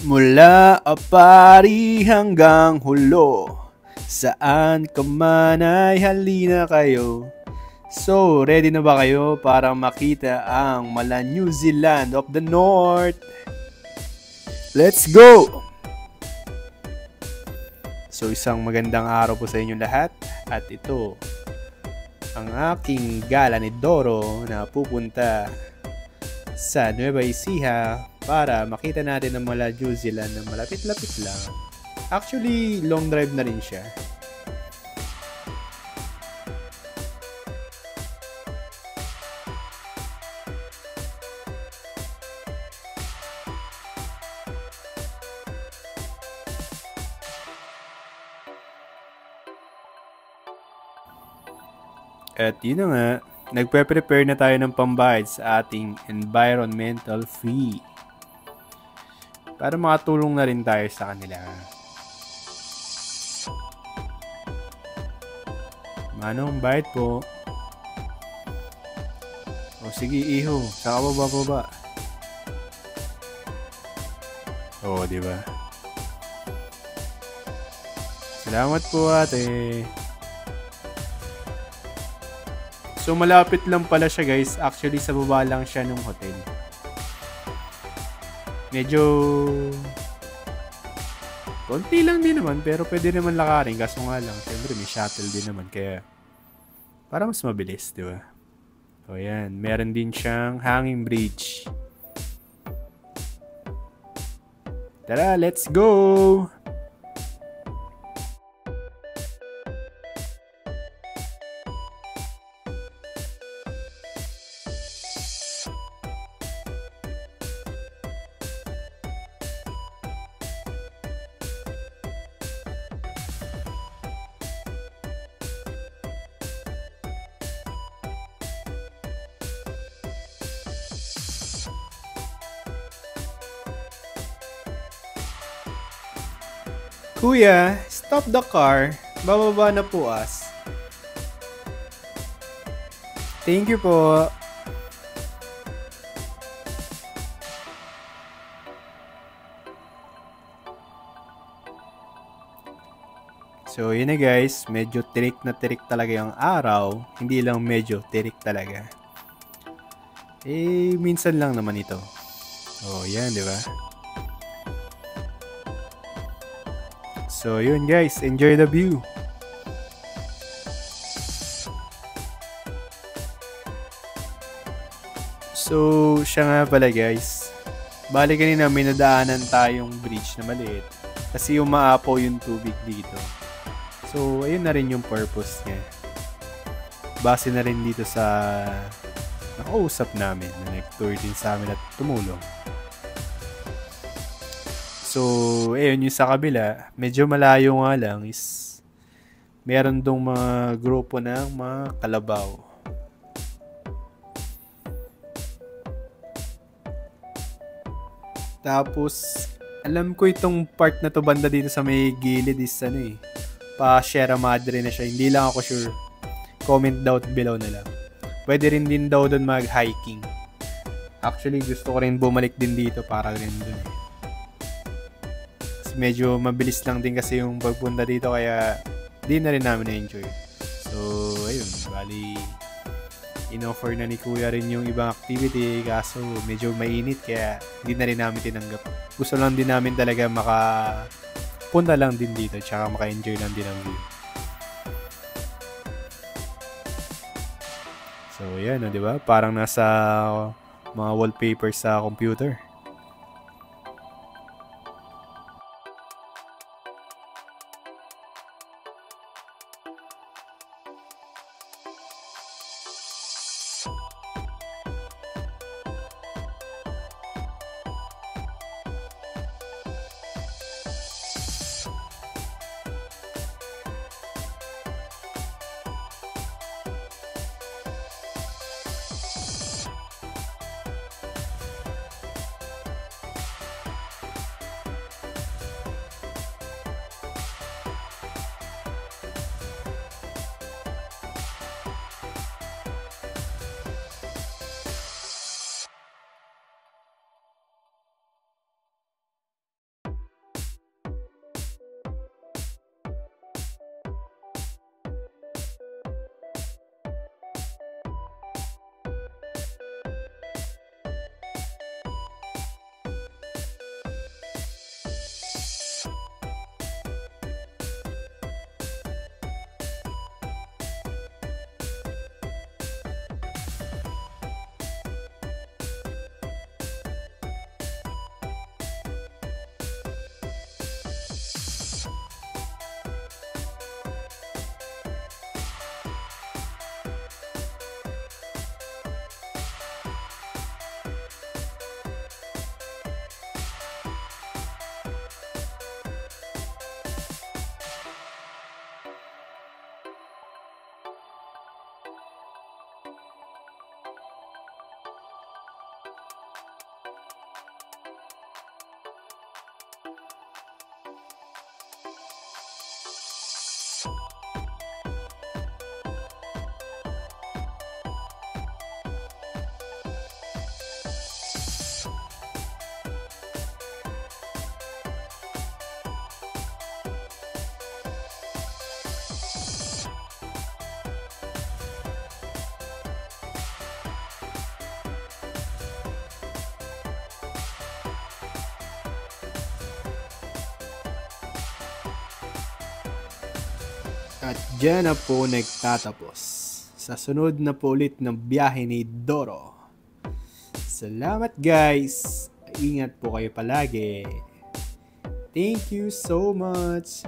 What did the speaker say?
Mula Apari hanggang Hulo, saan ka man ay halina kayo. So, ready na ba kayo para makita ang mala New Zealand of the North? Let's go! So, isang magandang araw po sa inyo lahat. At ito, ang aking gala ni Doro na pupunta sa Nueva Ecija para makita natin ang mala New Zealand na malapit-lapit lang. Actually, long drive na rin siya. At yun na nga, nagpe-prepare na tayo ng pambayad sa ating environmental fee. Para makatulong na rin tayo sa kanila. Manong, bayad po. O sige, iho. Saka baba. O, diba? Salamat po, ate. So, malapit lang pala siya, guys. Actually, sa baba lang siya nung hotel. Medyo konti lang din naman, pero pwede naman lakarin. Kaso nga lang, siyempre may shuttle din naman. Kaya, para mas mabilis, di ba? So, ayan. Meron din siyang hanging bridge. Tara, let's go! Kuya, stop the car. Bababa na po us. Thank you po. So, yun na guys. Medyo tirik na tirik talaga yung araw. Hindi lang medyo tirik talaga. Eh, minsan lang naman ito. Oh, yan, di ba? So, yun guys. Enjoy the view. So, siya nga pala guys. Bali kanina may nadaanan tayong bridge na maliit. Kasi umaapaw yung tubig dito. So, ayun na rin yung purpose niya. Base na rin dito sa nakausap namin na nag-tour din sa amin at tumulong. So, ayun yung sa kabila, medyo malayo nga lang is meron dong mga grupo ng mga kalabaw. Tapos, alam ko itong part na to banda dito sa may gilid is pa Sierra Madre na siya. Hindi lang ako sure. Comment down below na lang. Pwede rin din daw doon mag-hiking. Actually, gusto ko rin bumalik din dito para rin doon. Medyo mabilis lang din kasi yung pagpunta dito kaya di na rin namin na-enjoy. So, ayun. Bali, in-offer na ni Kuya rin yung ibang activity kaso medyo mainit kaya di na rin namin tinanggap. Gusto lang din namin talaga makapunta lang din dito tsaka maka-enjoy lang din ang view. So, yan, di ba? Parang nasa mga wallpaper sa computer. At dyan na po nagtatapos sa sunod na po ulit ng biyahe ni Doro. Salamat guys! Ingat po kayo palagi. Thank you so much!